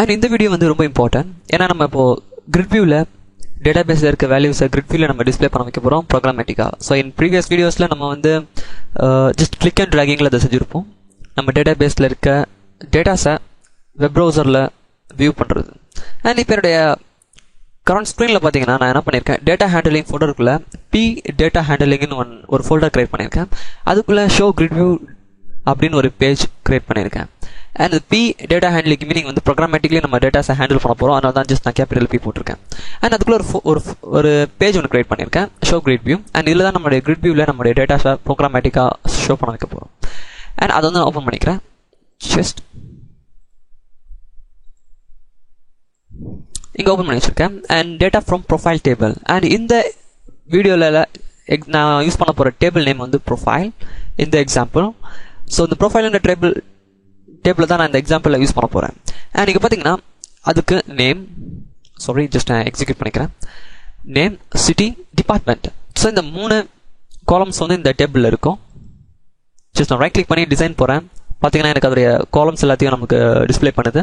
And இந்த video வந்து ரொம்ப இம்பார்ட்டன்ட். ஏன்னா நம்ம இப்போது கிரிட் வியூவில் டேட்டாபேஸில் இருக்க வேல்யூஸை கிரிட் வியூவில் நம்ம டிஸ்பிளே பண்ண வைக்க போகிறோம் ப்ரோக்ராமேட்டிக்காக. ஸோ இன் ப்ரீவியஸ் வீடியோஸில் நம்ம வந்து ஜஸ்ட் கிளிக் அண்ட் ட்ராகிங்கில் அதை செஞ்சுருப்போம். நம்ம டேட்டாபேஸில் இருக்க டேட்டாஸை வெப் ப்ரௌசரில் வியூ பண்ணுறது. அண்ட் இப்போ என்னுடைய கரண்ட் ஸ்க்ரீனில் பார்த்தீங்கன்னா நான் என்ன பண்ணியிருக்கேன், டேட்டா ஹேண்டலிங் ஃபோல்டருக்குள்ளே பி டேட்டா ஹேண்டலிங்னு ஒரு ஃபோல்டர் க்ரியேட் பண்ணியிருக்கேன். அதுக்குள்ளே ஷோ கிரிட் வியூ அப்படின்னு ஒரு பேஜ் க்ரியேட் பண்ணியிருக்கேன். And B data handling meaning வந்து ப்ரோக்ராமேட்டிக்லி நம்ம டேட்டாஸை ஹேண்டில் பண்ண போகிறோம். அதனால தான் ஜஸ்ட் நான் கேபிட்டல் பி போட்டிருக்கேன். அண்ட் அதுக்குள்ள ஒரு பேஜ் ஒன்று க்ரியேட் பண்ணியிருக்கேன், ஷோ கிரிட் வியூ. அண்ட் இதில் தான் நம்மளுடைய கிரிட் வியூவில் நம்மளுடைய டேட்டாஸை ப்ரோக்ராமேட்டிக்காக ஷோ பண்ண வைக்க போகிறோம். அண்ட் அதை வந்து நான் ஓப்பன் பண்ணிக்கிறேன். ஜஸ்ட் இங்கே ஓப்பன் பண்ணி வச்சுருக்கேன். And data from profile table. And இந்த வீடியோவில் நான் யூஸ் பண்ண போகிற டேபிள் நேம் வந்து ப்ரொஃபைல் இந்த எக்ஸாம்பிள். ஸோ இந்த ப்ரொஃபைல் இந்த டேபிள் தான் நான் இந்த எக்ஸாம்பிளில் யூஸ் பண்ண போகிறேன். அண்ட் நீங்கள் பார்த்தீங்கன்னா அதுக்கு நேம், ஜஸ்ட் நான் எக்ஸிக்யூட் பண்ணிக்கிறேன். Name, city, department. ஸோ இந்த 3 காலம்ஸ் வந்து இந்த டேபிளில் இருக்கும். ஜஸ்ட் நான் ரைட் கிளிக் பண்ணி டிசைன் போகிறேன். பார்த்தீங்கன்னா எனக்கு அதோடைய காலம்ஸ் எல்லாத்தையும் நமக்கு டிஸ்பிளே பண்ணுது.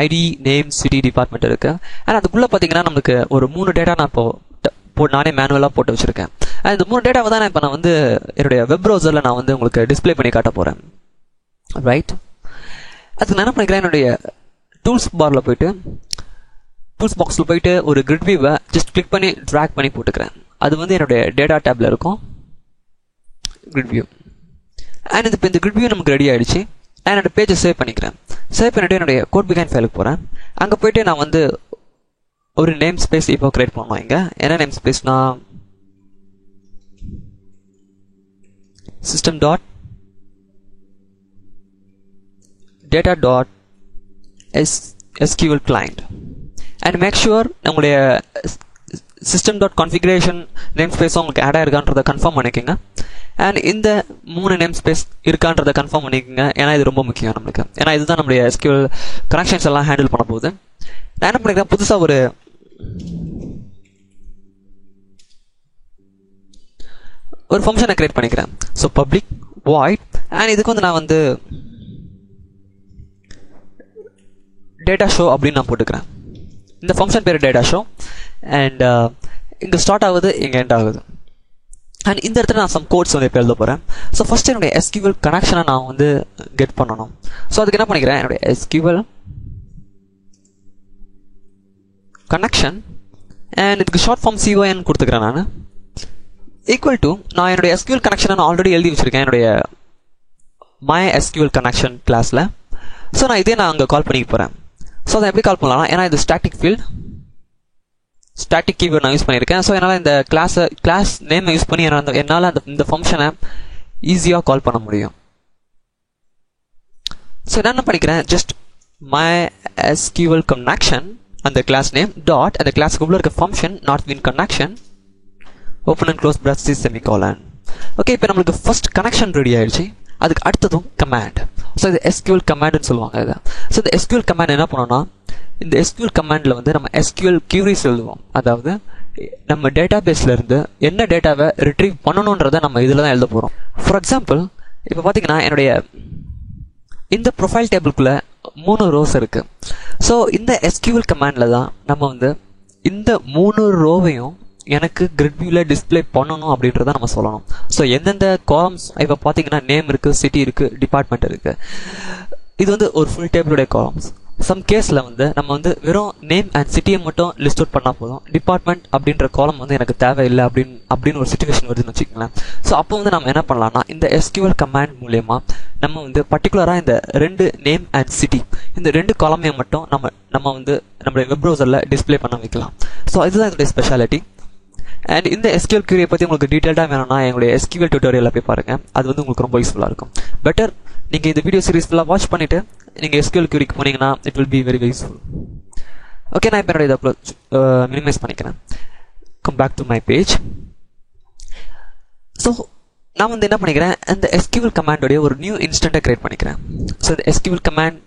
ஐடி, நேம், சிட்டி, டிபார்ட்மெண்ட் இருக்குது. அண்ட் அதுக்குள்ளே பார்த்தீங்கன்னா நமக்கு ஒரு 3 டேட்டா நான் நானே மேனுவலாக போட்டு வச்சுருக்கேன். அண்ட் இந்த 3 டேட்டாவை தான் நான் வந்து என்னுடைய வெப் ப்ரௌசரில் நான் வந்து உங்களுக்கு டிஸ்பிளே பண்ணி காட்ட போகிறேன். ரைட், அதுக்கு நான் என்ன பண்ணிக்கிறேன், என்னுடைய டூல்ஸ் பாரில் போயிட்டு டூல்ஸ் பாக்ஸில் போயிட்டு ஒரு கிரிட் வியூவை ஜஸ்ட் கிளிக் பண்ணி ட்ராக் பண்ணி போட்டுக்கிறேன். அது வந்து என்னுடைய டேட்டா டேப்பில் இருக்கும், கிரிட் வியூ. அண்ட் இப்போ இந்த கிரிட் வியூ நமக்கு ரெடி ஆகிடுச்சு. நான் என்னோட பேஜை சேவ் பண்ணிக்கிறேன். சேவ் பண்ணிவிட்டு என்னுடைய கோட் பிகைன் ஃபைலுக்கு போகிறேன். அங்கே போயிட்டு நான் வந்து ஒரு நேம் ஸ்பேஸ் இப்போ கிரியேட் பண்ணுவோம். இங்கே என்ன நேம் ஸ்பேஸ்னா system dot data dot SQL client and make sure நம்முடைய system dot configuration namespace உங்களுக்கு ஆட் ஆயிருக்கான்றதை கன்ஃபார்ம் பண்ணிக்கோங்க. அண்ட் இந்த 3 நேம்ஸ்பேஸ் இருக்கான்றதை கன்ஃபார்ம் பண்ணிக்கோங்க. ஏன்னா இது ரொம்ப முக்கியம் நம்மளுக்கு. ஏன்னா இதுதான் நம்மளுடைய SQL கனெக்ஷன்ஸ் எல்லாம் ஹேண்டில் பண்ண போகுது. நான் என்ன பண்ணிக்கிறேன், புதுசாக ஒரு ஃபங்க்ஷனை கிரியேட் பண்ணிக்கிறேன். So public void. அண்ட் இதுக்கு வந்து நான் வந்து டேட்டா ஷோ அப்படின்னு நான் போட்டுக்கிறேன். இந்த ஃபங்க்ஷன் பேர் டேட்டா ஷோ. அண்ட் இங்கே ஸ்டார்ட் ஆகுது, இங்கே எண்ட் ஆகுது. அண்ட் இந்த இடத்துல நான் சம் கோட்ஸ் வந்து இப்போ எழுத போகிறேன். ஸோ ஃபஸ்ட்டு என்னுடைய SQL கனெக்ஷனை நான் வந்து கெட் பண்ணணும். ஸோ அதுக்கு என்ன பண்ணிக்கிறேன், என்னுடைய SQL கனெக்ஷன் அண்ட் இதுக்கு ஷார்ட் ஃபார்ம் CON கொடுத்துக்கிறேன். நான் ஈக்குவல் டு நான் என்னுடைய SQL கனெக்ஷனை நான் ஆல்ரெடி எழுதி வச்சுருக்கேன் என்னுடைய மை SQL கனெக்ஷன் கிளாஸில். ஸோ நான் இதே நான் அங்கே கால் பண்ணிக்க போகிறேன். ஸோ அதை எப்படி கால் பண்ணலாம், ஏன்னா இது ஸ்டாட்டிக் ஃபீல்ட், ஸ்டாட்டிக் கீவேர்ட் நான் யூஸ் பண்ணியிருக்கேன். ஸோ என்னால் இந்த கிளாஸ் நேமை யூஸ் பண்ணி என்னால் இந்த ஃபங்க்ஷனை ஈஸியாக கால் பண்ண முடியும். ஸோ என்ன பண்ணிக்கிறேன், ஜஸ்ட் மை SQL கனெக்ஷன் அந்த கிளாஸ் நேம் டாட் அந்த கிளாஸுக்கு உள்ள இருக்க function not win connection open and close brackets semicolon. Okay, இப்போ நம்மளுக்கு ஃபர்ஸ்ட் கனெக்ஷன் ரெடி ஆயிடுச்சு. அதுக்கு அடுத்ததும் கமாண்ட். ஸோ இது SQL கமாண்ட்னு சொல்லுவாங்க இதை. ஸோ இந்த SQL கமாண்ட் என்ன பண்ணோம்னா, இந்த SQL கமாண்டில் வந்து நம்ம SQL queries எழுதுவோம். அதாவது நம்ம டேட்டா பேஸில் இருந்து என்ன டேட்டாவை ரிட்ரீவ் பண்ணணுன்றதை நம்ம இதில் தான் எழுத போகிறோம். ஃபார் எக்ஸாம்பிள் இப்போ பார்த்தீங்கன்னா என்னுடைய இந்த ப்ரொஃபைல் டேபிளுக்குள்ளே 3 ரோஸ் இருக்குது. ஸோ இந்த SQL கமாண்டில் தான் நம்ம வந்து இந்த 3 ரோவையும் எனக்கு கிரிட் வியூவில் டிஸ்பிளே பண்ணணும் அப்படின்றத நம்ம சொல்லணும். ஸோ எந்தெந்த காலம்ஸ் இப்போ பார்த்தீங்கன்னா நேம் இருக்குது, சிட்டி இருக்குது, டிபார்ட்மெண்ட் இருக்குது. இது வந்து ஒரு ஃபுல் டேபிளுடைய காலம்ஸ். சம் கேஸில் வந்து நம்ம வந்து வெறும் நேம் அண்ட் சிட்டியை மட்டும் லிஸ்ட் அவுட் பண்ணால் போதும். டிபார்ட்மெண்ட் அப்படின்ற காலம் வந்து எனக்கு தேவையில்லை அப்படின்னு ஒரு சிச்சுவேஷன் வருதுன்னு வச்சுக்கோங்களேன். ஸோ அப்போ வந்து நம்ம என்ன பண்ணலாம்னா, இந்த SQL கமாண்ட் மூலயமா நம்ம வந்து பர்டிகுலராக இந்த 2 நேம் அண்ட் சிட்டி இந்த 2 காலமையும் மட்டும் நம்ம வந்து நம்மளுடைய வெப் ப்ரௌசரில் டிஸ்பிளே பண்ண வைக்கலாம். ஸோ இதுதான் இதோடைய ஸ்பெஷாலிட்டி. அண்ட் இந்த SQL query பற்றி உங்களுக்கு டீட்டெயில்டாக வேணும்னா எங்களுடைய SQL டியூட்டோரியலில் போய் பாருங்கள். அது வந்து உங்களுக்கு ரொம்ப யூஸ்ஃபுல்லாக இருக்கும். பெட்டர் நீங்கள் இந்த வீடியோ சீரிஸ் ஃபுல்லாக வாட்ச் பண்ணிவிட்டு நீங்கள் SQL queryக்கு போனீங்கன்னா it will be very useful. Okay, நான் இப்போ என்னோட இதை மினிமைஸ் பண்ணிக்கிறேன். Come back to my page. So நான் வந்து என்ன பண்ணிக்கிறேன், இந்த SQL கமாண்டோடைய ஒரு நியூ இன்ஸ்டன்ட்டை கிரியேட் பண்ணிக்கிறேன். ஸோ இந்த SQL command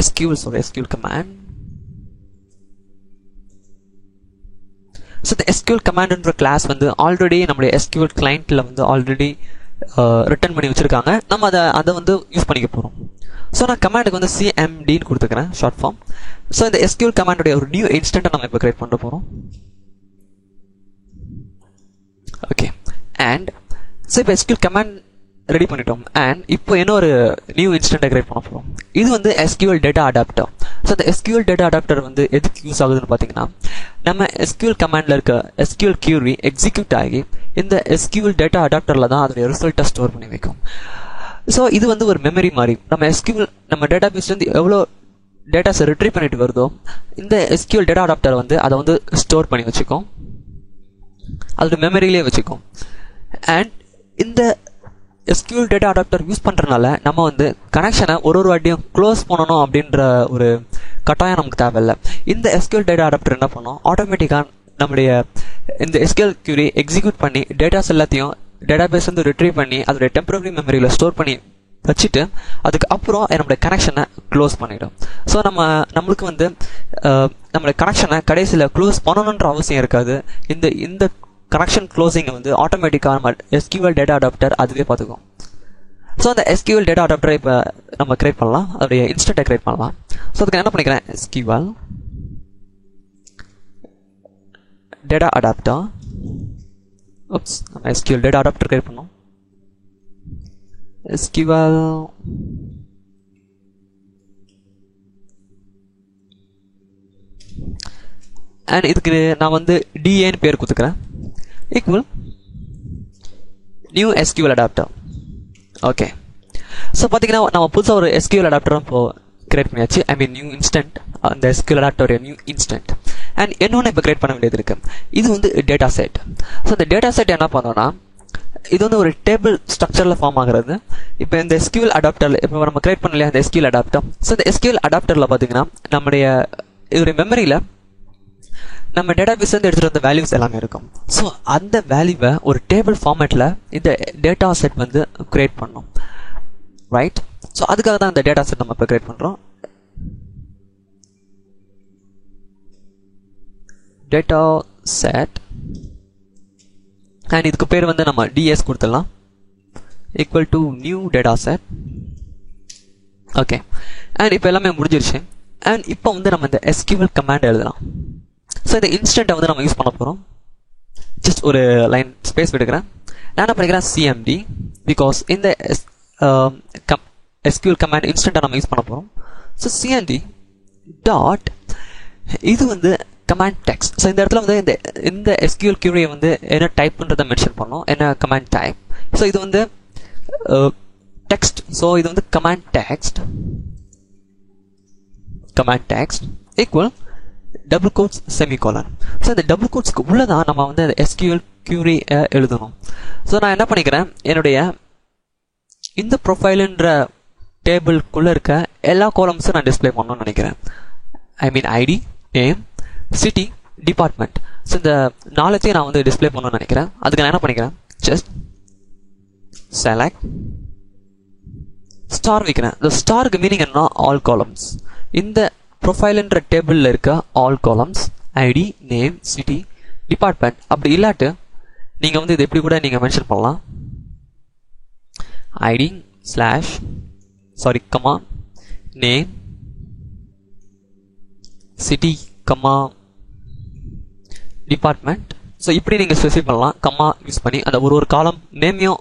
SQL command so இந்த SQL கமாண்ட்ன்ற கிளாஸ் வந்து ஆல்ரெடி நம்மளுடைய SQL கிளைண்ட்டில் வந்து ஆல்ரெடி ரிட்டர்ன் பண்ணி வச்சுருக்காங்க. நம்ம அதை வந்து யூஸ் பண்ணிக்க போகிறோம். ஸோ நான் கமாண்டுக்கு வந்து CMDன்னு கொடுத்துக்கிறேன் ஷார்ட் ஃபார்ம். ஸோ இந்த SQL கமாண்டோடைய ஒரு நியூ இன்ஸ்டன்ட்டை நம்ம இப்போ கிரியேட் பண்ண போகிறோம். ஓகே, அண்ட் ஸோ இப்போ SQL கமாண்ட் ரெடி பண்ணிட்டோம். அண்ட் இப்போ என்ன ஒரு நியூ இன்ஸ்டன்ட்டை கிரியேட் பண்ண போகிறோம். இது வந்து SQL டேட்டா அடாப்டர். ஸோ இந்த SQL டேட்டா அடாப்டர் வந்து எதுக்கு யூஸ் ஆகுதுன்னு பார்த்தீங்கன்னா, நம்ம SQL கமாண்டில் இருக்க SQL query எக்ஸிக்யூட் ஆகி இந்த SQL டேட்டா அடாப்டரில் தான் அதோடைய ரிசல்ட்டை ஸ்டோர் பண்ணி வைக்கும். ஸோ இது வந்து ஒரு மெமரி மாதிரி. நம்ம டேட்டா பேஸ்லேருந்து எவ்வளோ டேட்டாஸை ரிட்ரீவ் பண்ணிட்டு வருதோ இந்த SQL டேட்டா அடாப்டர் வந்து அதை வந்து ஸ்டோர் பண்ணி வச்சுக்கும், அதோட மெமரியிலே வச்சுக்கும். அண்ட் இந்த SQL டேட்டா அடாப்டர் யூஸ் பண்ணுறதுனால நம்ம வந்து கனெக்ஷனை ஒரு வாட்டியும் க்ளோஸ் பண்ணணும் அப்படின்ற ஒரு கட்டாயம் நமக்கு தேவையில்லை. இந்த SQL டேட்டா அடாப்டர் என்ன பண்ணோம், ஆட்டோமேட்டிக்காக நம்முடைய இந்த SQL query எக்ஸிக்யூட் பண்ணி டேட்டாஸ் எல்லாத்தையும் டேட்டாபேஸ் வந்து ரிட்ரீவ் பண்ணி அதோடைய டெம்பரரி மெமரியில் ஸ்டோர் பண்ணி வச்சுட்டு அதுக்கு அப்புறம் நம்மளுடைய கனெக்ஷனை க்ளோஸ் பண்ணிடும். ஸோ நம்மளுக்கு வந்து நம்மளுடைய கனெக்ஷனை கடைசியில் க்ளோஸ் பண்ணணுன்ற அவசியம் இருக்காது. இந்த கனெக்ஷன் க்ளோசிங்கை வந்து ஆட்டோமேட்டிக்காக நம்ம SQL டேட்டா அடாப்டர் அதுவே பார்த்துக்கும். ஸோ அந்த SQL டேட்டா அடாப்டரை இப்போ நம்ம கிரியேட் பண்ணலாம், அதோடைய இன்ஸ்டன்ட்டை கிரியேட் பண்ணலாம். ஸோ அதுக்கு என்ன பண்ணிக்கிறேன், SQL டேட்டா அடாப்டர். நம்ம SQL டேட்டா அடாப்டர் கிரியேட் பண்ணோம். SQL அண்ட் இதுக்கு நான் வந்து DAன்னு பேர் கொடுத்துக்கிறேன். Equal new SQL adapter. Okay, so பார்த்தீங்கன்னா நம்ம புதுசாக ஒரு SQL அடாப்டரும் இப்போ கிரியேட் பண்ணியாச்சு. நியூ இன்ஸ்டன்ட், அந்த SQL adapter new instant. And இன்னொன்று இப்போ கிரியேட் பண்ண வேண்டியது இருக்கு. இது வந்து டேட்டா செட். ஸோ இந்த டேட்டா செட் என்ன பண்ணோம்னா, இது வந்து ஒரு டேபிள் ஸ்ட்ரக்சரில் ஃபார்ம் ஆகிறது. இப்போ இந்த SQL அடாப்டரில் இப்போ நம்ம கிரியேட் பண்ணலையா அந்த SQL அடாப்டர். ஸோ இந்த SQL அடாப்டரில் பார்த்தீங்கன்னா இதோடைய மெமரியில் நம்ம டேட்டாபேஸ் வந்து எடுத்துகிட்டு வந்த வேல்யூஸ் எல்லாமே இருக்கும். ஸோ அந்த வேல்யூவை ஒரு டேபிள் ஃபார்மேட்டில் இந்த டேட்டா செட் வந்து கிரியேட் பண்ணோம், ரைட்? ஸோ அதுக்காக தான் இந்த டேட்டா செட் நம்ம இப்போ கிரியேட் பண்ணுறோம். டேட்டா செட் அண்ட் இதுக்கு பேர் வந்து நம்ம DS கொடுத்துடலாம். Equal to new data set. Okay, and இப்போ எல்லாமே முடிஞ்சிருச்சு. அண்ட் இப்போ வந்து நம்ம இந்த SQL கமாண்ட் எழுதலாம். ஸோ இந்த இன்ஸ்டன்ட்டை வந்து நம்ம யூஸ் பண்ண போகிறோம். ஜஸ்ட் ஒரு லைன் ஸ்பேஸ் விடுக்கிறேன். நான் என்ன பண்ணிக்கிறேன், CMD, பிகாஸ் இந்த SQL கமாண்ட் இன்ஸ்டன்ட்டை நம்ம யூஸ் பண்ண போகிறோம். ஸோ CMD டாட் இது வந்து கமாண்ட் டெக்ஸ்ட். ஸோ இந்த இடத்துல வந்து இந்த SQL query வந்து என்ன டைப்ன்றதை மென்ஷன் பண்ணோம், என்ன கமாண்ட் டைப். ஸோ இது வந்து டெக்ஸ்ட். ஸோ இது வந்து command text equal double quotes semicolon. So இந்த டபுள் கோட்ஸ்க்கு உள்ளதான் நம்ம வந்து SQL query எழுதணும். ஸோ நான் என்ன பண்ணிக்கிறேன், என்னுடைய இந்த ப்ரொஃபைலுன்ற டேபிள்குள்ளே இருக்க எல்லா காலம்ஸும் நான் டிஸ்பிளே பண்ணணும்னு நினைக்கிறேன். ID, name, city, department. So இந்த நாளைத்தையும் நான் வந்து டிஸ்பிளே பண்ணணும்னு நினைக்கிறேன். அதுக்கு நான் என்ன பண்ணிக்கிறேன், ஜஸ்ட் செலக்ட் ஸ்டார் வைக்கிறேன். இந்த ஸ்டாருக்கு மீனிங் என்ன, ஆல் காலம்ஸ். இந்த ப்ரொஃபைல்ன்ற டேபிளில் இருக்க all columns, ID, name, city, department. அப்படி இல்லாட்டு நீங்கள் வந்து இது எப்படி கூட நீங்கள் மென்ஷன் பண்ணலாம், ID comma name, city comma department. So இப்படி நீங்கள் ஸ்பெசிஃபை பண்ணலாம். கம்மா யூஸ் பண்ணி அந்த ஒரு காலம் நேமையும்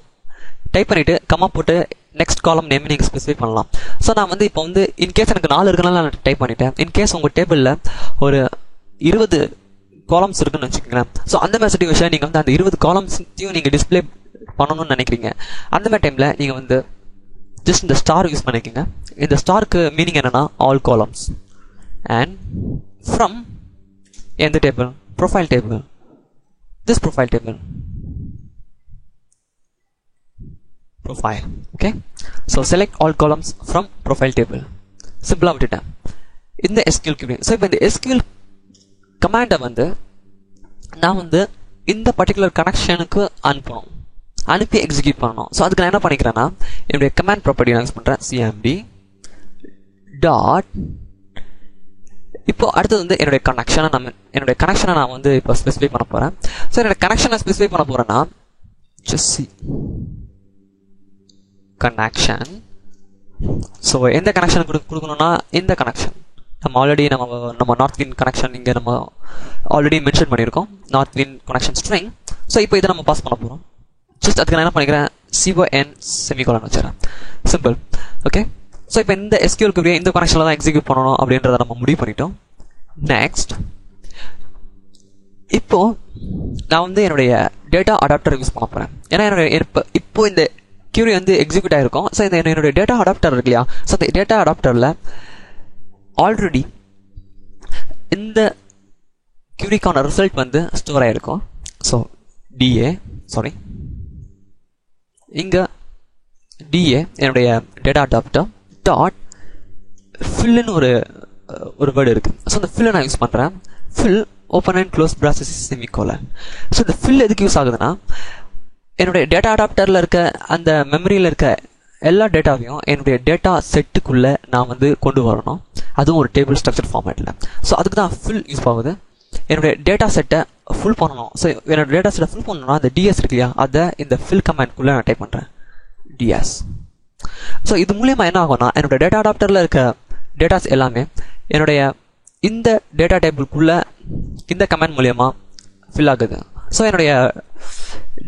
டைப் பண்ணிவிட்டு கம்மா போட்டு நெக்ஸ்ட் காலம் நேம் நீங்கள் ஸ்பெசிஃபை பண்ணலாம். ஸோ நான் வந்து இப்போ வந்து இன்கேஸ் எனக்கு 4 இருக்கனால நான் டைப் பண்ணிட்டேன். இன்கேஸ் உங்கள் டேபிளில் ஒரு 20 காலம்ஸ் இருக்குன்னு வச்சுக்கோங்களேன். ஸோ அந்த மாதிரி சிச்சுவேஷன் நீங்கள் வந்து அந்த 20 காலம்ஸையும் நீங்கள் டிஸ்பிளே பண்ணணும்னு நினைக்கிறீங்க. அந்த மாதிரி டைமில் நீங்கள் வந்து ஜஸ்ட் இந்த ஸ்டார் யூஸ் பண்ணிக்கோங்க. இந்த ஸ்டாருக்கு மீனிங் என்னென்னா ஆல் காலம்ஸ். அண்ட் ஃப்ரம் எந்த table, profile table, this profile table, profile. Okay, so select all columns from profile table. சிம்பிளா விட்டுட்டேன் இந்த SQL query. ஸோ இப்போ இந்த SQL கமாண்டை வந்து நான் வந்து இந்த பர்டிகுலர் கனெக்ஷனுக்கு அனுப்பி எக்ஸிக்யூட் பண்ணணும். ஸோ அதுக்கு நான் என்ன பண்ணிக்கிறேன்னா, என்னுடைய கமாண்ட் ப்ராப்பர்ட்டி நான் யூஸ் பண்ணுறேன், CMD டாட். இப்போ அடுத்தது வந்து என்னுடைய கனெக்ஷனை நான் வந்து இப்போ ஸ்பெசிஃபை பண்ண போகிறேன். ஸோ என்னோட கனெக்ஷனை ஸ்பெசிஃபை பண்ண போகிறேன்னா just see கனெக்ஷன். ஸோ எந்த கனெக்ஷன் கொடுக்கணும்னா இந்த கனெக்ஷன் நம்ம ஆல்ரெடி நம்ம நார்த் வின் கனெக்ஷன் இங்கே நம்ம ஆல்ரெடி மென்ஷன் பண்ணியிருக்கோம், north win connection string. So இப்போ இதை நம்ம பாஸ் பண்ண போகிறோம். ஜஸ்ட் அதுக்கு நான் என்ன பண்ணிக்கிறேன், CON செமிகோலன் வச்சுறேன். சிம்பிள். ஓகே. ஸோ இப்போ இந்த SQL query இந்த கனெக்ஷனில் தான் எக்ஸிக்யூட் பண்ணணும் அப்படின்றத நம்ம முடிவு பண்ணிட்டோம். நெக்ஸ்ட், இப்போ நான் வந்து என்னுடைய டேட்டா அடாப்டர் யூஸ் பண்ண போகிறேன். ஏன்னா இப்போ இந்த query வந்து எக்ஸிக்யூட் ஆகிருக்கும். ஸோ என்னுடைய டேட்டா அடாப்டர் இருக்கு இல்லையா, ஸோ அந்த டேட்டா அடாப்டரில் ஆல்ரெடி இந்த queryக்கான ரிசல்ட் வந்து ஸ்டோர் ஆகிருக்கும். ஸோ இங்கே DA என்னுடைய டேட்டா அடாப்டர் டாட் ஃபில்லுன்னு ஒரு வேர்டு இருக்குது. ஸோ அந்த ஃபில்லை நான் யூஸ் பண்ணுறேன். Fill open and close process semicolon. So இந்த ஃபில் எதுக்கு யூஸ் ஆகுதுன்னா, என்னுடைய டேட்டா அடாப்டரில் இருக்க அந்த மெமரியில் இருக்க எல்லா டேட்டாவையும் என்னுடைய டேட்டா செட்டுக்குள்ளே நான் வந்து கொண்டு வரணும், அதுவும் ஒரு டேபிள் ஸ்ட்ரக்சர் ஃபார்மேட்டில். ஸோ அதுக்கு தான் ஃபில் யூஸ் ஆகுது. என்னுடைய டேட்டா செட்டை ஃபுல் பண்ணணும். ஸோ என்னோட டேட்டா செட்டை ஃபுல் பண்ணணும்னா அந்த DS இருக்கு இல்லையா, அதை இந்த ஃபில் கமாண்ட்குள்ளே நான் டைப் பண்ணுறேன், DS. ஸோ இது மூலியமாக என்ன ஆகும்னா, என்னோட டேட்டா அடாப்டரில் இருக்க டேட்டாஸ் எல்லாமே என்னுடைய இந்த டேட்டா டேபிள்குள்ளே இந்த கமாண்ட் மூலியமாக ஃபில் ஆகுது. ஸோ என்னுடைய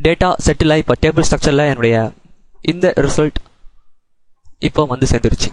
டேட்டா செட்டில் இப்போ டேபிள் ஸ்ட்ரக்சரில் என்னுடைய இந்த ரிசல்ட் இப்போ வந்து சேர்ந்துருச்சு.